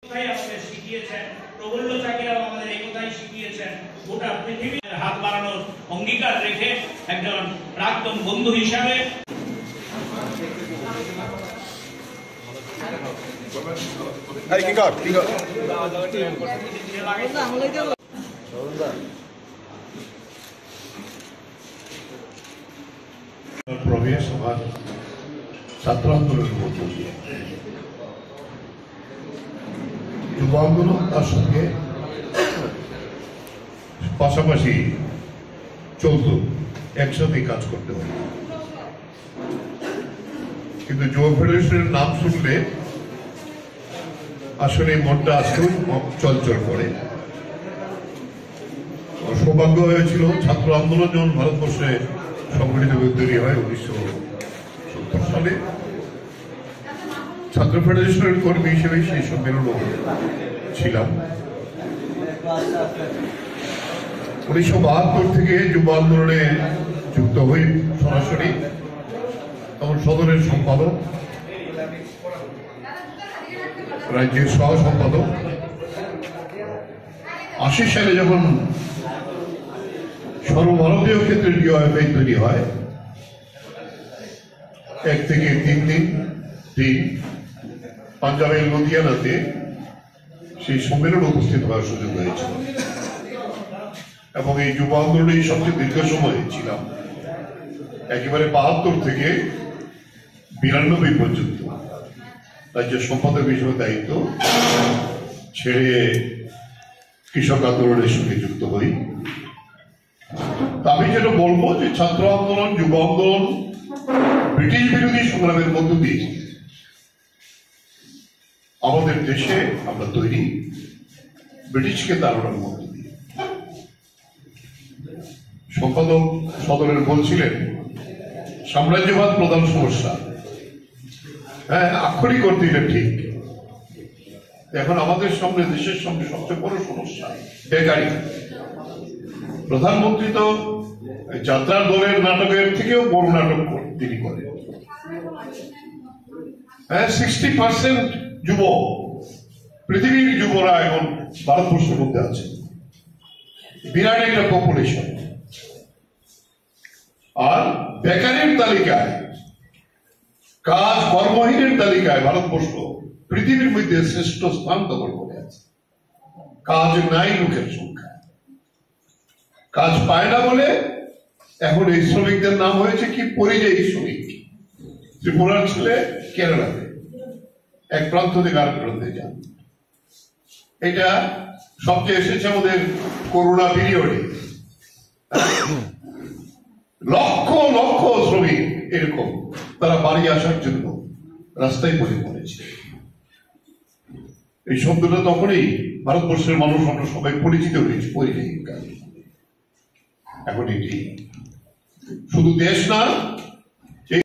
আমাদের শিখিয়েছেন, প্রবল্য চাকিরাও আমাদের এই কথাই শিখিয়েছেন। গোটা পৃথিবীর হাত বাড়ানোর অঙ্গীকার রেখে একজন প্রাক্তন বন্ধু হিসাবে প্রবেশ আমার ছাত্র আন্দোলনের মধ্য দিয়ে যুব আন্দোলন তার সঙ্গে পাশাপাশি চলত, একসাথে কাজ করতে হয়। কিন্তু যুব ফেডারেশনের নাম শুনলে আসলে মনটা আজকেও চলচল করে। সৌভাগ্য হয়েছিল ছাত্র আন্দোলন যখন ভারতবর্ষে সংগঠিত তৈরি হয় 1970 সালে, ছাত্র ফেডারেশনের কর্মী হিসেবে সেই সম্মেলনও ছিলাম। 1972 থেকে যুব আন্দোলনে যুক্ত হই সরাসরি, তখন সদরের সম্পাদক, রাজ্যের সহ সম্পাদক। 80 সালে যখন সর্বভারতীয় ক্ষেত্রে ডিওএফআই তৈরি হয়, 1 থেকে 3 দিন পাঞ্জাবের লুধিয়ানাতে সেই সম্মেলনে উপস্থিত হওয়ার সুযোগ হয়েছিল এবং এই যুব আন্দোলনে সবচেয়ে দীর্ঘ সময় ছিলাম, একেবারে 72 থেকে 92 পর্যন্ত রাজ্যের সম্পাদক হিসেবে দায়িত্ব ছেড়ে কৃষক আন্দোলনের সঙ্গে যুক্ত হই। আমি যেটা বলবো যে ছাত্র আন্দোলন, যুব আন্দোলন ব্রিটিশ বিরোধী সংগ্রামের মধ্য দিয়ে আমাদের দেশে আমরা তৈরি, ব্রিটিশকে তাড়ানোর মধ্য দিয়ে। সম্পাদক সদরের বলছিলেন সাম্রাজ্যবাদ প্রধান সমস্যা। হ্যাঁ, আক্ষরিক করতে এটা ঠিক। এখন আমাদের সামনে, দেশের সামনে সবচেয়ে বড় সমস্যা বেকারি। প্রধানমন্ত্রী তো যাত্রার দলের নাটকের থেকেও বড় নাটক তিনি করেন। হ্যাঁ, 60% যুব, পৃথিবীর যুবরা এখন ভারতবর্ষের মধ্যে আছে, বিরাট একটা পপুলেশন। আর বেকারের তালিকায়, কাজ কর্মহীনের তালিকায় ভারতবর্ষ পৃথিবীর মধ্যে শ্রেষ্ঠ স্থান দখল করে আছে। কাজ নাই লোকের সংখ্যা, কাজ পায় না বলে এখন এই শ্রমিকদের নাম হয়েছে কি পরিযায়ী শ্রমিক। ত্রিপুরার ছেলে কেরালাতে এক প্রান্ত থেকে আরেক প্রান্তে যান। এটা সবচেয়ে এসেছে আমাদের করোনা পিরিয়ডে। লক্ষ লক্ষ শ্রমিক এরকম তারা বাড়ি আসার জন্য রাস্তায় পড়ে পড়েছে। এই শব্দটা তখনই ভারতবর্ষের মানুষ আমরা সবাই পরিচিত হয়েছে পরিযায়ী কাজ। এখন এটি শুধু দেশ না,